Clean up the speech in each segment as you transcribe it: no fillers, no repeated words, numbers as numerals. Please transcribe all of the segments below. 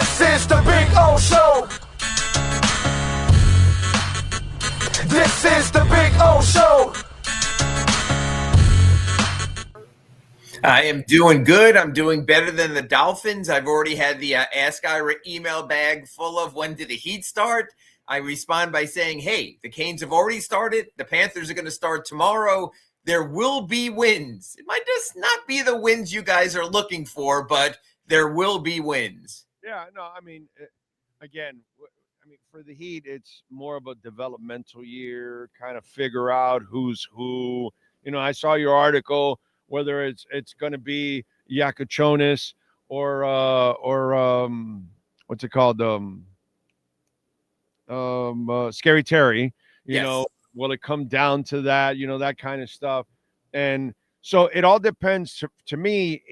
This is the Big O Show. This is the Big O Show. I am doing good. I'm doing better than the Dolphins. I've already had the Ask Ira email bag full of when did the Heat start. I respond by saying, hey, the Canes have already started. The Panthers are going to start tomorrow. There will be wins. It might just not be the wins you guys are looking for, but there will be wins. Yeah, no, I mean, again, for the Heat, it's more of a developmental year, kind of figure out who's who. You know, I saw your article, whether it's going to be Yakachonis or what's it called? Scary Terry, you know, will it come down to that, you know, that kind of stuff. And so it all depends. To me,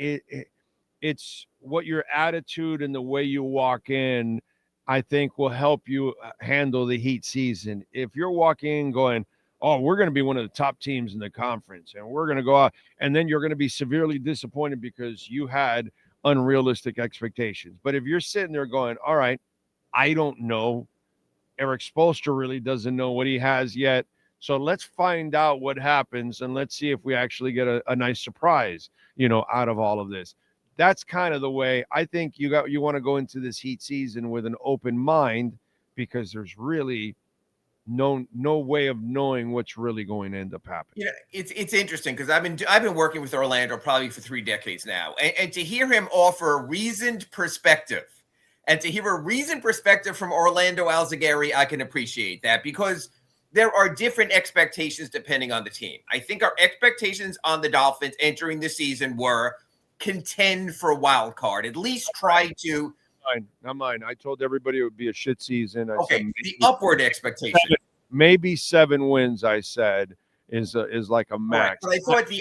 it's what your attitude and the way you walk in, I think, will help you handle the Heat season. If you're walking in going, oh, we're going to be one of the top teams in the conference, and we're going to go out, and then you're going to be severely disappointed because you had unrealistic expectations. But if you're sitting there going, all right, I don't know, Eric Spoelstra really doesn't know what he has yet, so let's find out what happens, and let's see if we actually get a nice surprise, you know, out of all of this. That's kind of the way I think you want to go into this Heat season with an open mind, because there's really no way of knowing what's really going to end up happening. You know, it's interesting because I've been working with Orlando probably for 3 decades now, and to hear him offer a reasoned perspective, and to hear a reasoned perspective from Orlando Alzugaray, I can appreciate that, because there are different expectations depending on the team. I think our expectations on the Dolphins entering the season were contend for a wild card, at least try to. Not mine. I told everybody it would be a shit season. Okay, the upward expectation. Maybe 7 wins, I said, is like a max. Right, but I thought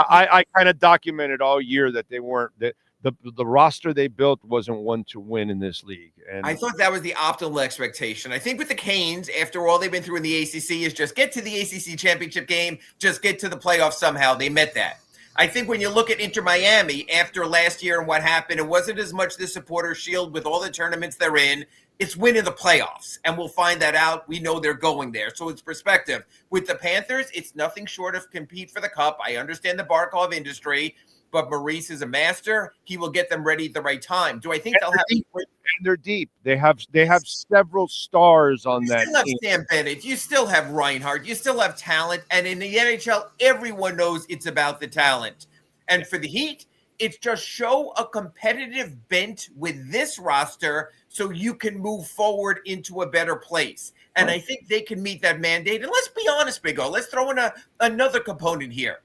I kind of documented all year that they weren't that the roster they built wasn't one to win in this league. And I thought that was the optimal expectation. I think with the Canes, after all they've been through in the ACC, is just get to the ACC championship game, just get to the playoffs somehow. They met that. I think when you look at InterMiami after last year and what happened, it wasn't as much the supporter shield with all the tournaments they're in. It's winning the playoffs, and we'll find that out. We know they're going there, so it's perspective. With the Panthers, it's nothing short of compete for the cup. I understand the Barkov industry, but Maurice is a master. He will get them ready at the right time. Do I think they'll have? And they're deep. They have several stars on that. You still have team. Sam Bennett. You still have Reinhardt. You still have talent. And in the NHL, everyone knows it's about the talent. And for the Heat, it's just show a competitive bent with this roster so you can move forward into a better place. And I think they can meet that mandate. And let's be honest, Big O. Let's throw in another component here.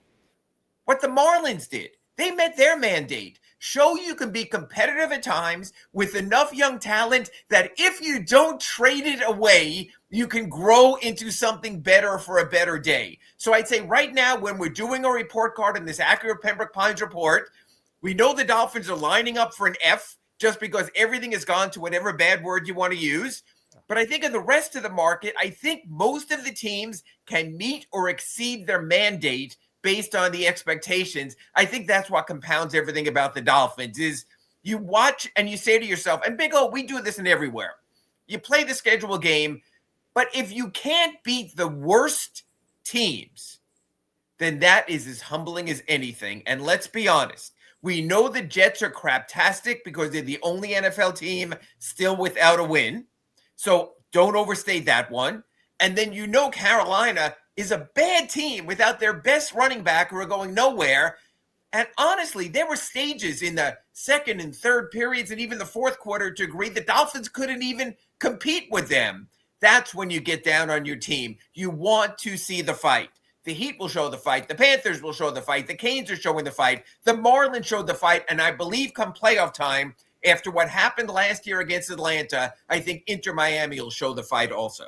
What the Marlins did, they met their mandate. Show you can be competitive at times with enough young talent that if you don't trade it away, you can grow into something better for a better day. So I'd say right now, when we're doing a report card in this accurate Pembroke Pines report, we know the Dolphins are lining up for an F just because everything has gone to whatever bad word you want to use. But I think in the rest of the market, I think most of the teams can meet or exceed their mandate based on the expectations. I think that's what compounds everything about the Dolphins is you watch and you say to yourself, and Big O, we do this in everywhere. You play the schedule game, but if you can't beat the worst teams, then that is as humbling as anything. And let's be honest, we know the Jets are craptastic because they're the only NFL team still without a win. So don't overstate that one. And then you know Carolina is a bad team without their best running back who are going nowhere. And honestly, there were stages in the second and third periods and even the fourth quarter to agree the Dolphins couldn't even compete with them. That's when you get down on your team. You want to see the fight. The Heat will show the fight. The Panthers will show the fight. The Canes are showing the fight. The Marlins showed the fight. And I believe come playoff time, after what happened last year against Atlanta, I think InterMiami will show the fight also.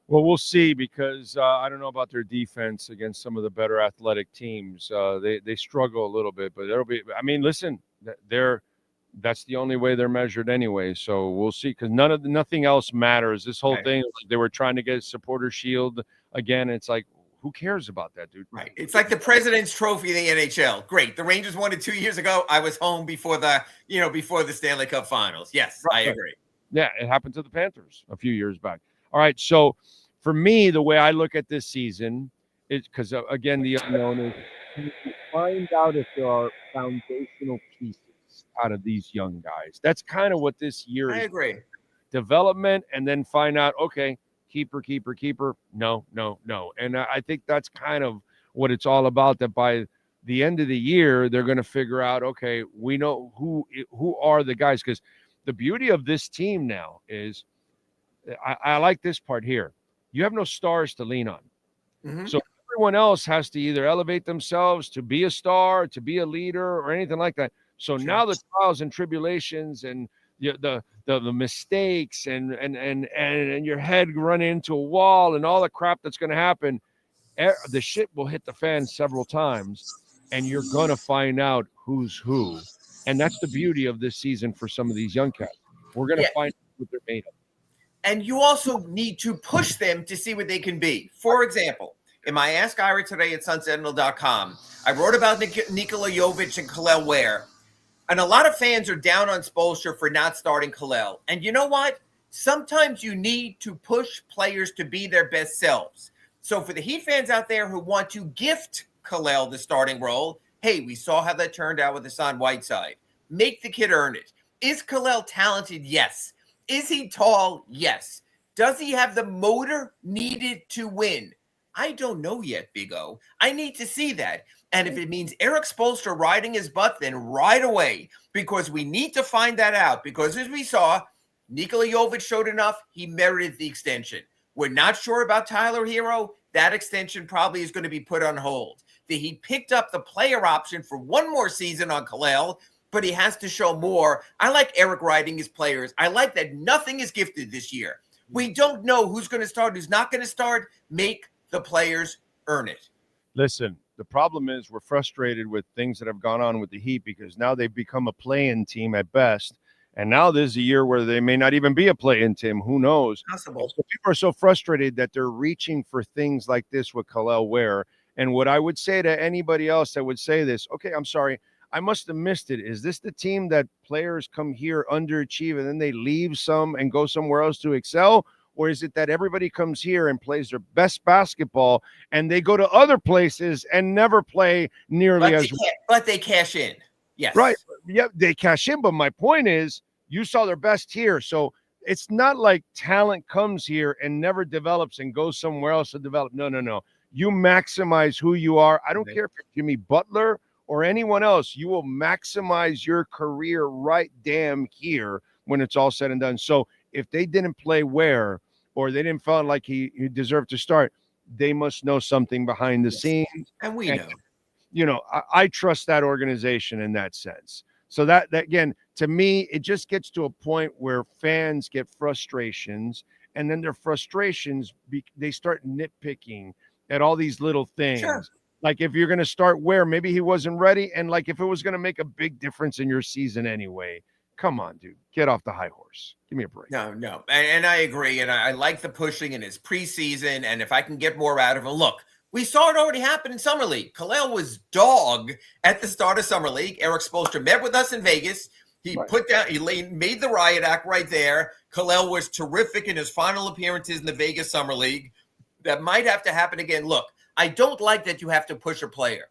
Well, we'll see, because I don't know about their defense against some of the better athletic teams. They struggle a little bit, but there'll be. I mean, listen, that's the only way they're measured anyway. So we'll see, because nothing else matters. This whole thing, they were trying to get a supporter shield again. It's like, who cares about that, dude? Right. It's like the President's Trophy in the NHL. Great. The Rangers won it 2 years ago. I was home before the Stanley Cup Finals. Yes, right. I agree. Yeah, it happened to the Panthers a few years back. All right, so for me, the way I look at this season is because, again, the unknown is can you find out if there are foundational pieces out of these young guys. That's kind of what this year I is. agree. Development, and then find out, okay, keeper, keeper, keeper. No, no, no. And I think that's kind of what it's all about, that by the end of the year, they're going to figure out, okay, we know who are the guys. Because the beauty of this team now is I like this part here. You have no stars to lean on. Mm-hmm. So everyone else has to either elevate themselves to be a star, to be a leader, or anything like that. So now the trials and tribulations and the mistakes and your head running into a wall and all the crap that's going to happen, the shit will hit the fan several times, and you're going to find out who's who. And that's the beauty of this season for some of these young cats. We're going to find out what they're made of. And you also need to push them to see what they can be. For example, in my Ask Ira today at sunsentinel.com, I wrote about Nikola Jovic and Kalel Ware. And a lot of fans are down on Spoelstra for not starting Kalel. And you know what? Sometimes you need to push players to be their best selves. So for the Heat fans out there who want to gift Kalel the starting role, hey, we saw how that turned out with Hassan Whiteside. Make the kid earn it. Is Kalel talented? Yes. Is he tall? Yes. Does he have the motor needed to win? I don't know yet, Big O. I need to see that. And if it means Eric Spoelstra riding his butt, then right away, because we need to find that out. Because as we saw, Nikola Jovic showed enough. He merited the extension. We're not sure about Tyler Hero. That extension probably is going to be put on hold. He picked up the player option for one more season on Kalel, but he has to show more. I like Eric riding his players. I like that nothing is gifted this year. We don't know who's going to start, who's not going to start. Make the players earn it. Listen, the problem is we're frustrated with things that have gone on with the Heat because now they've become a play-in team at best. And now there's a year where they may not even be a play-in team. Who knows? Possible. So people are so frustrated that they're reaching for things like this with Kalel Ware. And what I would say to anybody else that would say this, okay, I'm sorry, I must have missed it. Is this the team that players come here, underachieve, and then they leave some and go somewhere else to excel? Or is it that everybody comes here and plays their best basketball and they go to other places and never play nearly as well? But they cash in. Yes. Right. Yeah, they cash in. But my point is, you saw their best here. So it's not like talent comes here and never develops and goes somewhere else to develop. No. You maximize who you are. I don't care if you're Jimmy Butler or anyone else. You will maximize your career right damn here when it's all said and done. So if they didn't play Ware or they didn't feel like he deserved to start, they must know something behind the scenes. And we know. You know, I trust that organization in that sense. So that again, to me, it just gets to a point where fans get frustrations, and then their frustrations, they start nitpicking at all these little things. Sure. Like if you're going to start Ware, maybe he wasn't ready, and like if it was going to make a big difference in your season anyway. Come on, dude. Get off the high horse. Give me a break. No. And I agree. And I like the pushing in his preseason. And if I can get more out of him, look, we saw it already happen in Summer League. Kalel was dog at the start of Summer League. Eric Spoelstra met with us in Vegas. He made the riot act right there. Kalel was terrific in his final appearances in the Vegas Summer League. That might have to happen again. Look, I don't like that you have to push a player.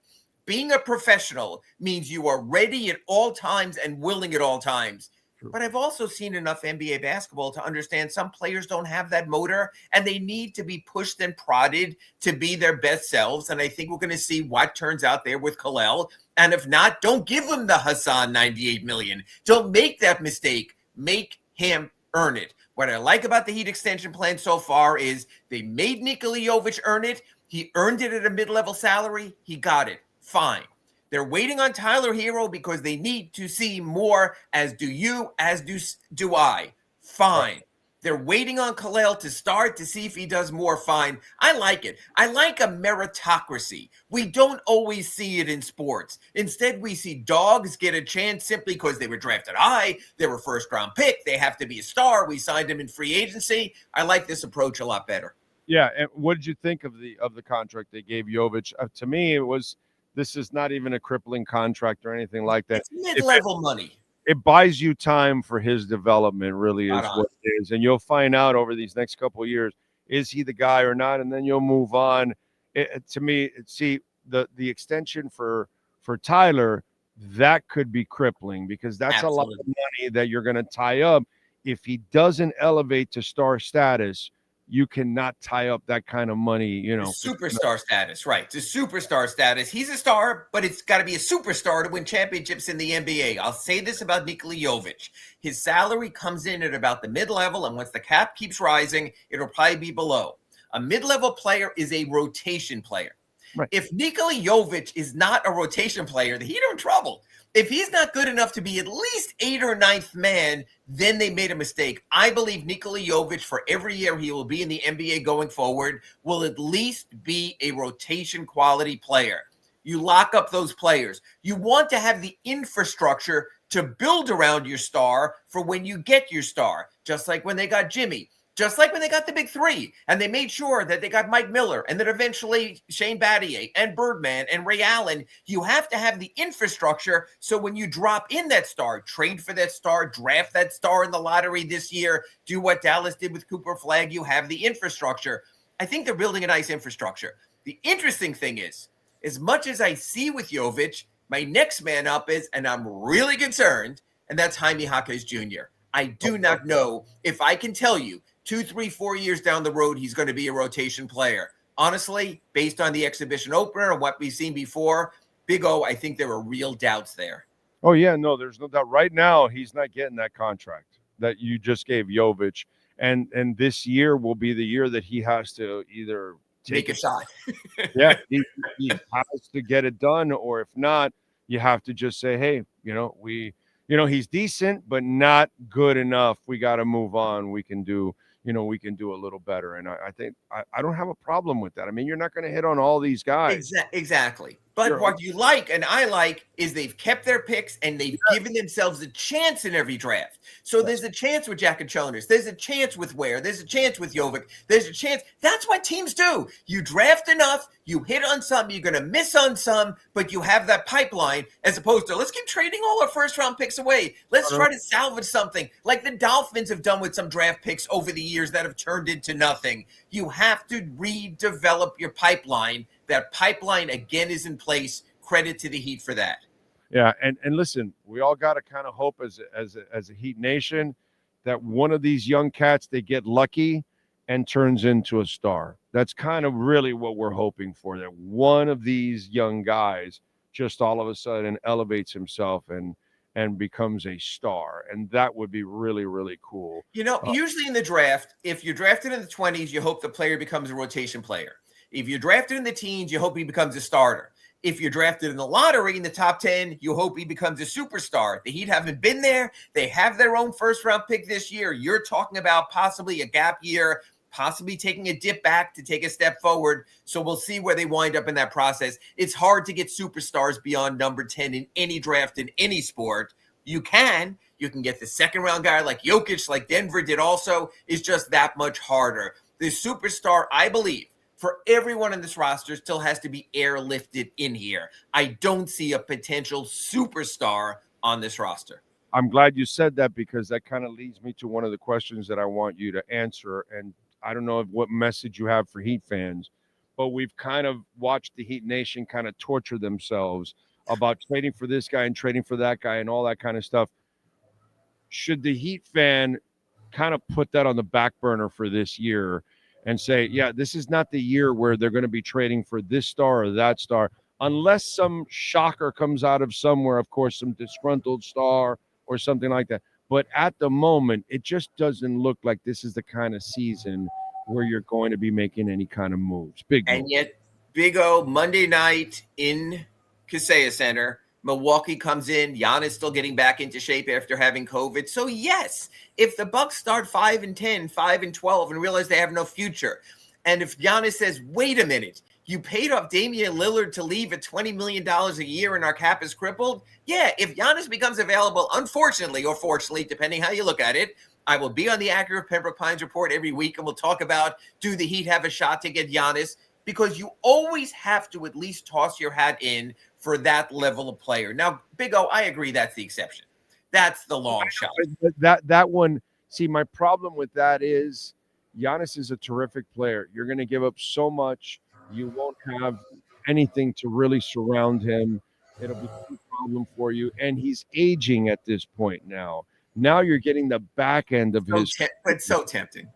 Being a professional means you are ready at all times and willing at all times. True. But I've also seen enough NBA basketball to understand some players don't have that motor and they need to be pushed and prodded to be their best selves. And I think we're going to see what turns out there with Kalel. And if not, don't give him the Hassan $98 million. Don't make that mistake. Make him earn it. What I like about the Heat extension plan so far is they made Nikola Jovic earn it. He earned it at a mid-level salary. He got it. Fine. They're waiting on Tyler Hero because they need to see more, as do you, as do I. Fine. Right. They're waiting on Kalel to start to see if he does more. Fine. I like it. I like a meritocracy. We don't always see it in sports. Instead, we see dogs get a chance simply because they were drafted high. They were first-round pick. They have to be a star. We signed them in free agency. I like this approach a lot better. Yeah. And what did you think of the contract they gave Jovic? To me, it was. This is not even a crippling contract or anything like that. It's mid-level money. it buys you time for his development, really Spot is on. what it is. And you'll find out over these next couple of years, is he the guy or not? And then you'll move on. To me, see the extension for Tyler, that could be crippling because that's a lot of Absolutely. money that you're going to tie up. If he doesn't elevate to star status, you cannot tie up that kind of money, Superstar status, right? It's a superstar status. He's a star, but it's got to be a superstar to win championships in the NBA. I'll say this about Nikola Jovic. His salary comes in at about the mid-level, and once the cap keeps rising, it'll probably be below. A mid-level player is a rotation player. Right. If Nikola Jovic is not a rotation player, the Heat are in trouble. If he's not good enough to be at least 8th or 9th man, then they made a mistake. I believe Nikola Jovic, for every year he will be in the NBA going forward, will at least be a rotation quality player. You lock up those players. You want to have the infrastructure to build around your star for when you get your star, just like when they got Jimmy. Just like when they got the big three, and they made sure that they got Mike Miller, and then eventually Shane Battier and Birdman and Ray Allen. You have to have the infrastructure so when you drop in that star, trade for that star, draft that star in the lottery this year, do what Dallas did with Cooper Flagg, you have the infrastructure. I think they're building a nice infrastructure. The interesting thing is, as much as I see with Jovic, my next man up is, and I'm really concerned, and that's Jaime Jaquez Jr. I do not know if I can tell you 2, 3, 4 years down the road, he's going to be a rotation player. Honestly, based on the exhibition opener and what we've seen before, Big O, I think there are real doubts there. Oh, yeah, no, there's no doubt. Right now, he's not getting that contract that you just gave Jovic. And this year will be the year that he has to either take a shot. Yeah, he has to get it done, or if not, you have to just say, hey, he's decent, but not good enough. We got to move on. We can do a little better. And I think I don't have a problem with that. I mean, you're not going to hit on all these guys. Exactly. But what you like, and I like, is they've kept their picks and they've given themselves a chance in every draft. So there's a chance with Jack and Jonas. There's a chance with Ware. There's a chance with Jovic. There's a chance. That's what teams do. You draft enough, you hit on some, you're going to miss on some, but you have that pipeline as opposed to let's keep trading all our first-round picks away. Let's try to salvage something like the Dolphins have done with some draft picks over the years that have turned into nothing. You have to redevelop your pipeline. That pipeline again is in place. Credit to the Heat for that. Yeah, and listen, we all got to kind of hope as a Heat Nation that one of these young cats, they get lucky and turns into a star. That's kind of really what we're hoping for, that one of these young guys just all of a sudden elevates himself and becomes a star. And that would be really, really cool. Usually in the draft, if you're drafted in the 20s, you hope the player becomes a rotation player. If you're drafted in the teens, you hope he becomes a starter. If you're drafted in the lottery in the top 10, you hope he becomes a superstar. The Heat haven't been there. They have their own first-round pick this year. You're talking about possibly a gap year, possibly taking a dip back to take a step forward. So we'll see where they wind up in that process. It's hard to get superstars beyond number 10 in any draft in any sport. You can get the second-round guy like Jokic, like Denver did also. It's just that much harder. The superstar, I believe, for everyone in this roster still has to be airlifted in here. I don't see a potential superstar on this roster. I'm glad you said that because that kind of leads me to one of the questions that I want you to answer. And I don't know what message you have for Heat fans, but we've kind of watched the Heat Nation kind of torture themselves about trading for this guy and trading for that guy and all that kind of stuff. Should the Heat fan kind of put that on the back burner for this year and say, yeah, this is not the year where they're going to be trading for this star or that star, unless some shocker comes out of somewhere, of course, some disgruntled star or something like that. But at the moment, it just doesn't look like this is the kind of season where you're going to be making any kind of moves. And yet, Big O, Monday night in Kaseya Center, Milwaukee comes in. Giannis still getting back into shape after having COVID. So yes, if the Bucks start 5-10, 5-12, and realize they have no future, and if Giannis says, "Wait a minute, you paid off Damian Lillard to leave at $20 million a year, and our cap is crippled," yeah, if Giannis becomes available, unfortunately or fortunately, depending how you look at it, I will be on the Accurate Pembroke Pines Report every week, and we'll talk about do the Heat have a shot to get Giannis. Because you always have to at least toss your hat in for that level of player. Now, Big O, I agree that's the exception. That's the long shot. That one. See, my problem with that is Giannis is a terrific player. You're going to give up so much. You won't have anything to really surround him. It'll be a problem for you. And he's aging at this point now. Now you're getting the back end of his. But so tempting.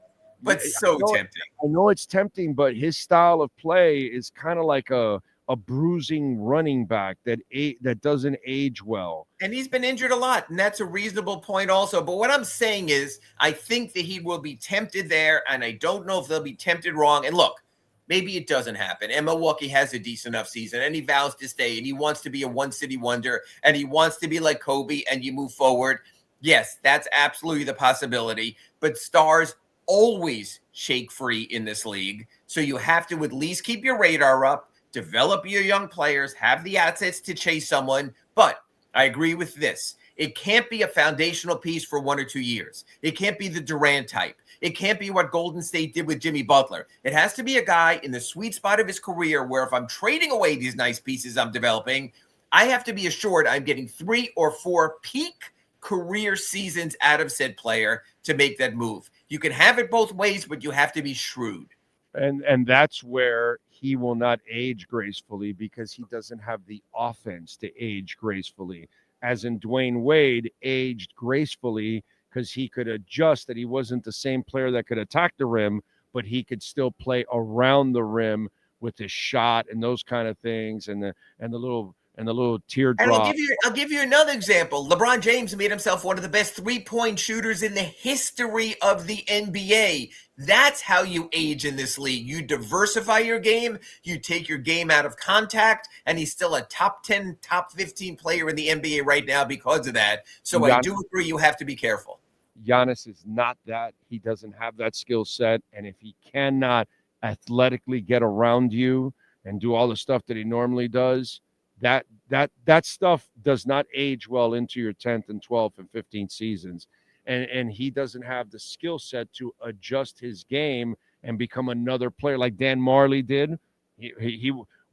Yeah, Tempting. I know it's tempting, but his style of play is kind of like a bruising running back that doesn't age well. And he's been injured a lot, and that's a reasonable point also. But what I'm saying is I think that he will be tempted there, and I don't know if they'll be tempted wrong. And look, maybe it doesn't happen. And Milwaukee has a decent enough season, and he vows to stay, and he wants to be a one-city wonder, and he wants to be like Kobe, and you move forward. Yes, that's absolutely the possibility. But stars always shake free in this league, so you have to at least keep your radar up, develop your young players, have the assets to chase someone. But I agree with this. It can't be a foundational piece for 1 or 2 years. It can't be the Durant type. It can't be what Golden State did with Jimmy Butler. It has to be a guy in the sweet spot of his career where if I'm trading away these nice pieces I'm developing, I have to be assured I'm getting 3 or 4 peak career seasons out of said player to make that move. You can have it both ways, but you have to be shrewd. And that's where he will not age gracefully because he doesn't have the offense to age gracefully. As in Dwayne Wade aged gracefully because he could adjust that he wasn't the same player that could attack the rim, but he could still play around the rim with his shot and those kind of things and the little teardrop. And I'll give you another example. LeBron James made himself one of the best three-point shooters in the history of the NBA. That's how you age in this league. You diversify your game, you take your game out of contact, and he's still a top 10, top 15 player in the NBA right now because of that. So I do agree you have to be careful. Giannis is not that. He doesn't have that skill set, and if he cannot athletically get around you and do all the stuff that he normally does, that stuff does not age well into your 10th and 12th and 15th seasons. And he doesn't have the skill set to adjust his game and become another player like Dan Marley did.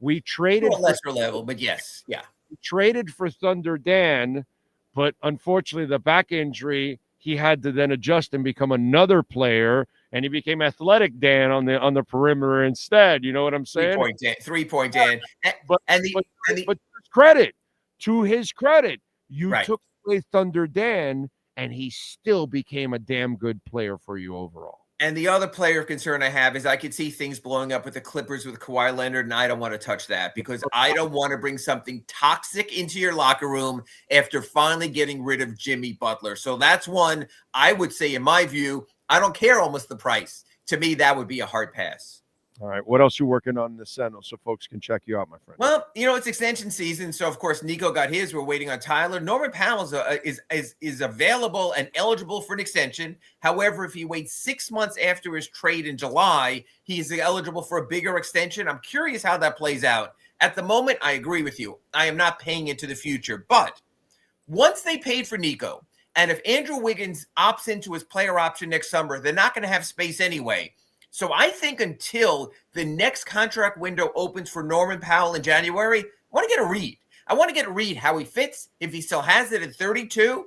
We traded to a lesser level, but yes, yeah. We traded for Thunder Dan, but unfortunately the back injury, he had to then adjust and become another player, and he became Athletic Dan on the perimeter instead. You know what I'm saying? 3-point Dan. But to his credit, you took away Thunder Dan, and he still became a damn good player for you overall. And the other player of concern I have is I could see things blowing up with the Clippers with Kawhi Leonard, and I don't want to touch that because I don't want to bring something toxic into your locker room after finally getting rid of Jimmy Butler. So that's one I would say, in my view, I don't care almost the price. To me, that would be a hard pass. All right. What else are you working on in the Sentinel so folks can check you out, my friend? Well, it's extension season. So, of course, Nico got his. We're waiting on Tyler. Norman Powell is available and eligible for an extension. However, if he waits 6 months after his trade in July, he's eligible for a bigger extension. I'm curious how that plays out. At the moment, I agree with you. I am not paying into the future. But once they paid for Nico, and if Andrew Wiggins opts into his player option next summer, they're not going to have space anyway. So I think until the next contract window opens for Norman Powell in January, I want to get a read. I want to get a read how he fits, if he still has it at 32,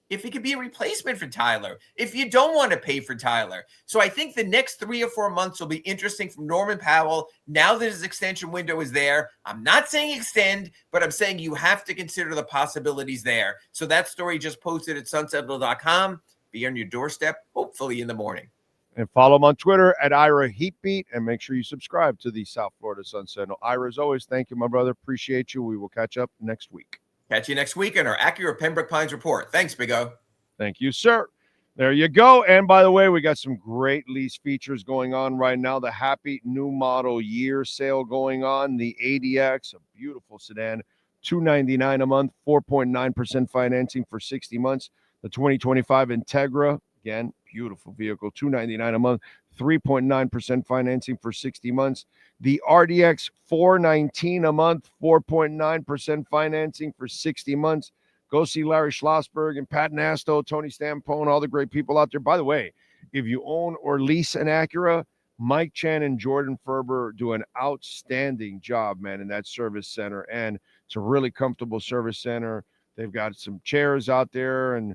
if he could be a replacement for Tyler, if you don't want to pay for Tyler. So I think the next 3 or 4 months will be interesting from Norman Powell now that his extension window is there. I'm not saying extend, but I'm saying you have to consider the possibilities there. So that story just posted at sunsentinel.com. Be on your doorstep, hopefully in the morning. And follow him on Twitter at Ira Heatbeat, and make sure you subscribe to the South Florida Sun Sentinel. Ira, as always, thank you, my brother. Appreciate you. We will catch up next week. Catch you next week in our accurate Pembroke Pines report. Thanks, Big O. Thank you, sir. There you go. And by the way, we got some great lease features going on right now. The Happy New Model Year sale going on. The ADX, a beautiful sedan, $299 a month, 4.9% financing for 60 months. The 2025 Integra, again, beautiful vehicle, $299 a month, 3.9% financing for 60 months. The RDX, $419 a month, 4.9% financing for 60 months. Go see Larry Schlossberg and Pat Nasto, Tony Stampone, all the great people out there. By the way, if you own or lease an Acura, Mike Chan and Jordan Ferber do an outstanding job, man, in that service center. And it's a really comfortable service center. They've got some chairs out there and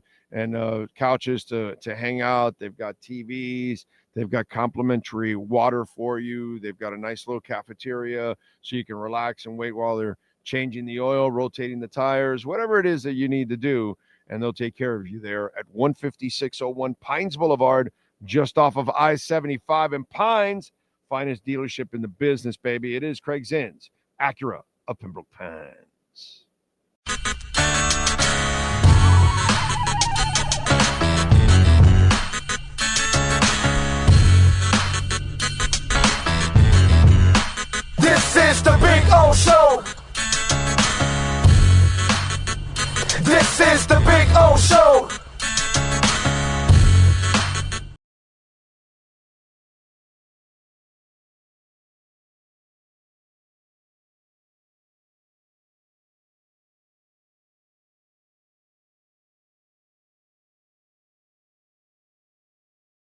couches to hang out. They've got TVs. They've got complimentary water for you. They've got a nice little cafeteria so you can relax and wait while they're changing the oil, rotating the tires, whatever it is that you need to do. And they'll take care of you there at 15601 Pines Boulevard, just off of I-75 in Pines. Finest dealership in the business, baby. It is Craig Zinn's Acura of Pembroke Pines.